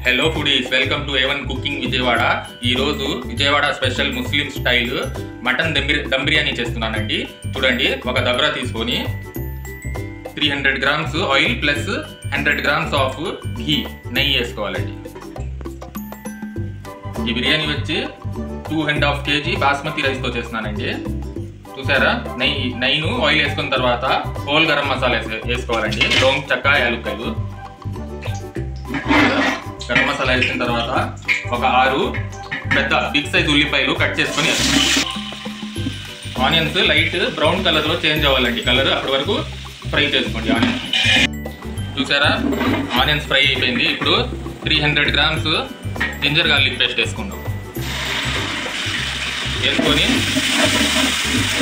Hello foodies, welcome to A1 cooking Vijayawada. ఈరోజు Vijayawada special Muslim style mutton dum biryani చేస్తున్నానండి. చూడండి, ఒక దబ్రా తీసుకొని 300 grams oil plus 100 grams of ghee నెయ్యి వేసుకోవాలండి. ఈ బిర్యానీ వచ్చి 2.5 kg బాస్మతి రైస్తో చేస్తున్నానండి. చూసారా, నెయ్యిను ఆయిల్ వేసుకున్న తర్వాత హోల్ గరం మసాలా వేసుకోవాలండి. లోంగ్ చెక్క, యాలక్కాయలు. గరం మసాలా వేసిన తర్వాత ఒక 6 పెద్ద బిగ్ సైజ్ ఉల్లిపాయలు కట్ చేసుకొని ఆనియన్స్ లైట్ బ్రౌన్ కలర్లో చేంజ్ అవ్వాలండి. కలర్ అప్పటి వరకు ఫ్రై చేసుకోండి. ఆనియన్స్ చూసారా, ఆనియన్స్ ఫ్రై అయిపోయింది. ఇప్పుడు 300 గ్రామ్స్ జింజర్ గార్లిక్ పేస్ట్ వేసుకుందాం. వేసుకొని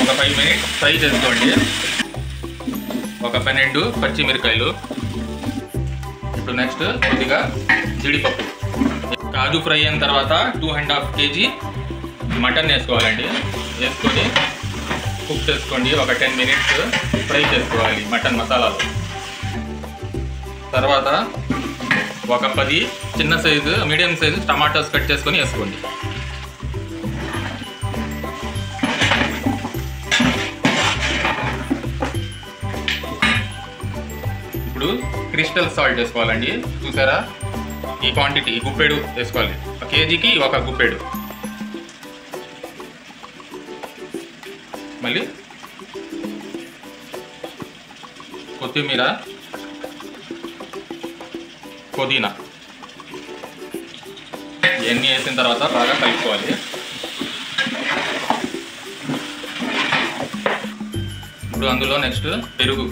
ఒక 5 మినిట్స్ ఫ్రై చేసుకోండి. ఒక 12 పచ్చిమిరకాయలు. ఇప్పుడు నెక్స్ట్ కొద్దిగా జీడిపప్పు. కాజు ఫ్రై అయిన తర్వాత 2.5 kg మటన్ వేసుకోవాలండి. వేసుకొని కుక్ చేసుకోండి. ఒక 10 మినిట్స్ ఫ్రై చేసుకోవాలి మటన్ మసాలాలు. తర్వాత ఒక 10 చిన్న size medium size tomatoes cut చేసుకొని వేసుకోండి. ఇప్పుడు క్రిస్టల్ సాల్ట్ వేసుకోవాలండి. చూసారా, ఈ క్వాంటిటీ గుప్పెడు వేసుకోవాలి. 1 kgకి ఒక గుప్పెడు. మళ్ళీ కొత్తిమీర, పుదీనా ఇవన్నీ వేసిన తర్వాత బాగా కలుపుకోవాలి. ఇప్పుడు అందులో నెక్స్ట్ పెరుగు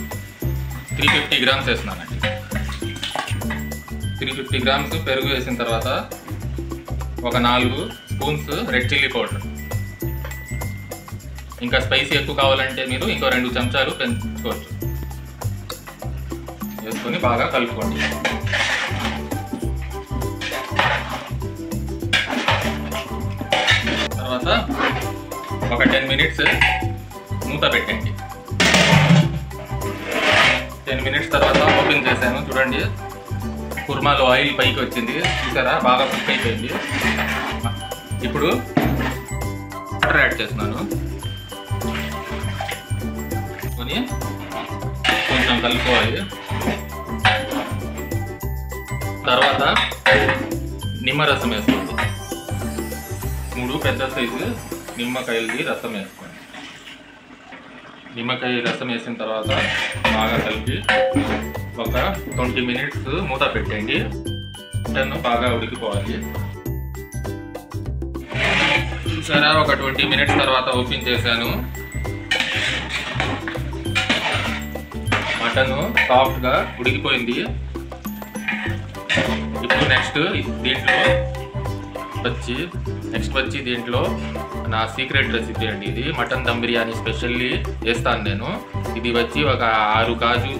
350 గ్రామ్స్ వేస్తున్నానండి. 350 గ్రామ్స్ పెరుగు వేసిన తర్వాత ఒక 4 స్పూన్స్ రెడ్ చిల్లీ పౌడర్. ఇంకా స్పైసీ ఎక్కువ కావాలంటే మీరు ఇంకో 2 చెంచాలు పెంచుకోవచ్చు. వేసుకొని బాగా కలుపుకోండి. తర్వాత ఒక 10 మినిట్స్ మూత పెట్టండి. 10 మినిట్స్ తర్వాత ఓపెన్ చేశాను. చూడండి, కుర్మాలో ఆయిల్ పైకి వచ్చింది. చూసారా, బాగా కుక్ అయిపోయింది. ఇప్పుడు వాటర్ యాడ్ చేస్తున్నాను. కొంచెం కలుపుకోవాలి. తర్వాత నిమ్మరసం వేసుకోండి. 3 పెద్ద సైజు నిమ్మకాయలది రసం వేసుకోండి. నిమ్మకాయ రసం వేసిన తర్వాత బాగా కలిపి ఒక 20 మినిట్స్ మూత పెట్టండి. మటన్ బాగా ఉడికిపోవాలి. చూసారా, ఒక 20 మినిట్స్ తర్వాత ఓపెన్ చేశాను. మటన్ సాఫ్ట్గా ఉడికిపోయింది. ఇప్పుడు నెక్స్ట్ వచ్చి దీంట్లో నా సీక్రెట్ రెసిపీ అండి. ఇది మటన్ దమ్ బిర్యానీ స్పెషల్లీ వేస్తాను నేను. ఇది వచ్చి ఒక 6 కాజు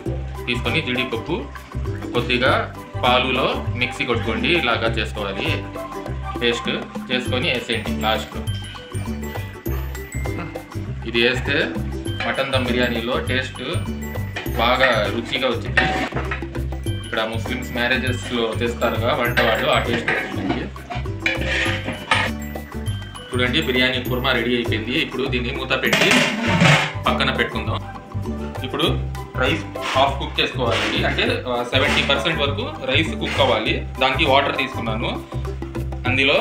తీసుకొని జీడిపప్పు కొద్దిగా పాలులో మిక్సీ కొట్టుకోండి. ఇలాగా చేసుకోవాలి. పేస్ట్ చేసుకొని వేసేయండి లాస్ట్లో. ఇది వేస్తే మటన్ దమ్ బిర్యానీలో టేస్ట్ బాగా రుచిగా వచ్చింది. ఇక్కడ ముస్లిమ్స్ మ్యారేజెస్లో చేస్తారుగా వంట వాళ్ళు, ఆ టేస్ట్ వచ్చిందండి. చూడండి, బిర్యానీ కుర్మా రెడీ అయిపోయింది. ఇప్పుడు దీన్ని మూత పెట్టి పక్కన పెట్టుకుందాం. ఇప్పుడు రైస్ హాఫ్ కుక్ చేసుకోవాలండి. అంటే 70% వరకు రైస్ కుక్ అవ్వాలి. దానికి వాటర్ తీసుకున్నాను. అందులో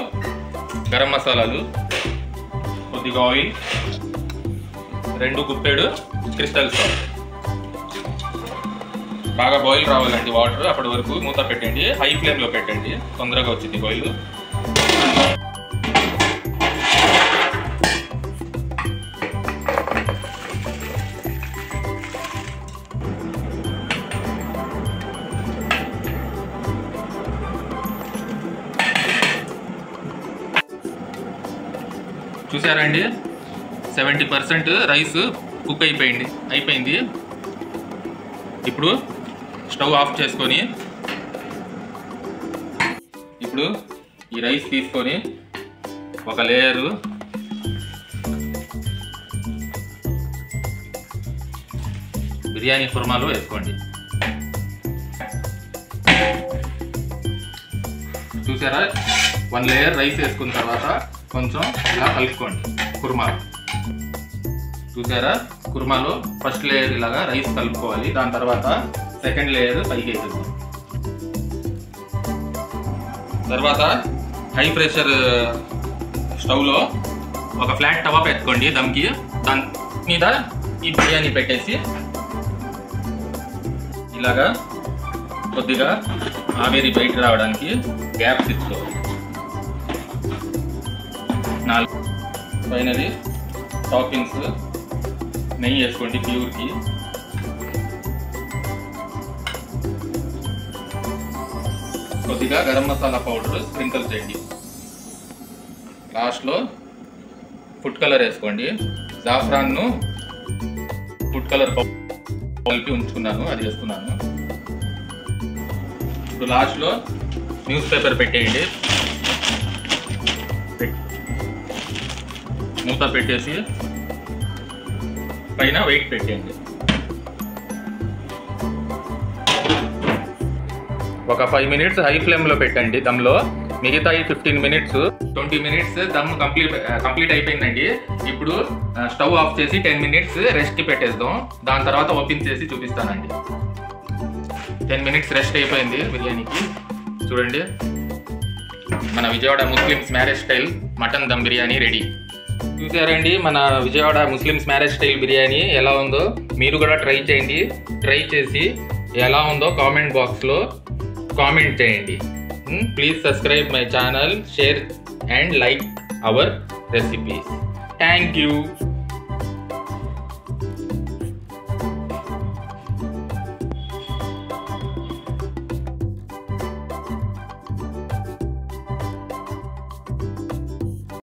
గరం మసాలాలు, కొద్దిగా ఆయిల్, 2 గుప్పెడు క్రిస్టల్ సాల్ట్. బాగా బాయిల్ రావాలండి వాటర్. అప్పటి వరకు మూత పెట్టండి. హై ఫ్లేమ్లో పెట్టండి, తొందరగా వచ్చింది బాయిల్. చూసారండి, 70% రైస్ కుక్ అయిపోయింది. ఇప్పుడు స్టవ్ ఆఫ్ చేసుకొని ఇప్పుడు ఈ రైస్ తీసుకొని ఒక లేయరు బిర్యానీ కుర్మాలో వేసుకోండి. చూసారా, 1 లేయర్ రైస్ వేసుకున్న తర్వాత కొంచెం ఇలా కలుపుకోండి. కుర్మా చూసారా, కుర్మాలో ఫస్ట్ లేయర్ ఇలాగా రైస్ కలుపుకోవాలి. దాని తర్వాత సెకండ్ లేయర్ పైకి వేసేద్దాం. తర్వాత హై ప్రెషర్ స్టవ్లో ఒక ఫ్లాట్ తవా పెట్టుకోండి దమ్కి. దాని మీద ఈ బిర్యానీ పెట్టేసి ఇలాగా కొద్దిగా ఆవిరి బయట రావడానికి గ్యాప్ తీసుకోవాలి. 4 ఫైనలీ టాపింగ్స్ నెయ్యి వేసుకోండి ప్యూర్కి. కొద్దిగా గరం మసాలా పౌడర్ స్ప్రింకిల్ చేయండి. లాస్ట్లో ఫుడ్ కలర్ వేసుకోండి. జాఫ్రాన్ను ఫుడ్ కలర్ కలిపి ఉంచుకున్నాను, అది వేసుకున్నాను. ఇప్పుడు లాస్ట్లో న్యూస్ పేపర్ పెట్టేయండి. మూత పెట్టేసి పైన వెయిట్ పెట్టేయండి. ఒక 5 మినిట్స్ హై ఫ్లేమ్లో పెట్టండి దమ్లో. మిగతా 15 మినిట్స్ 20 మినిట్స్ దమ్ కంప్లీట్ అయిపోయిందండి. ఇప్పుడు స్టవ్ ఆఫ్ చేసి 10 మినిట్స్ రెస్ట్కి పెట్టేద్దాం. దాని తర్వాత ఓపెన్ చేసి చూపిస్తానండి. 10 మినిట్స్ రెస్ట్ అయిపోయింది బిర్యానీకి. చూడండి, మన Vijayawada Muslims marriage style mutton dum biryani ready. చూసారండి, మన Vijayawada Muslims marriage style biryani ఎలా ఉందో మీరు కూడా ట్రై చేయండి. ట్రై చేసి ఎలా ఉందో కామెంట్ బాక్స్లో కామెంట్ చేయండి. Please subscribe my channel, share and like our recipes. Thank you.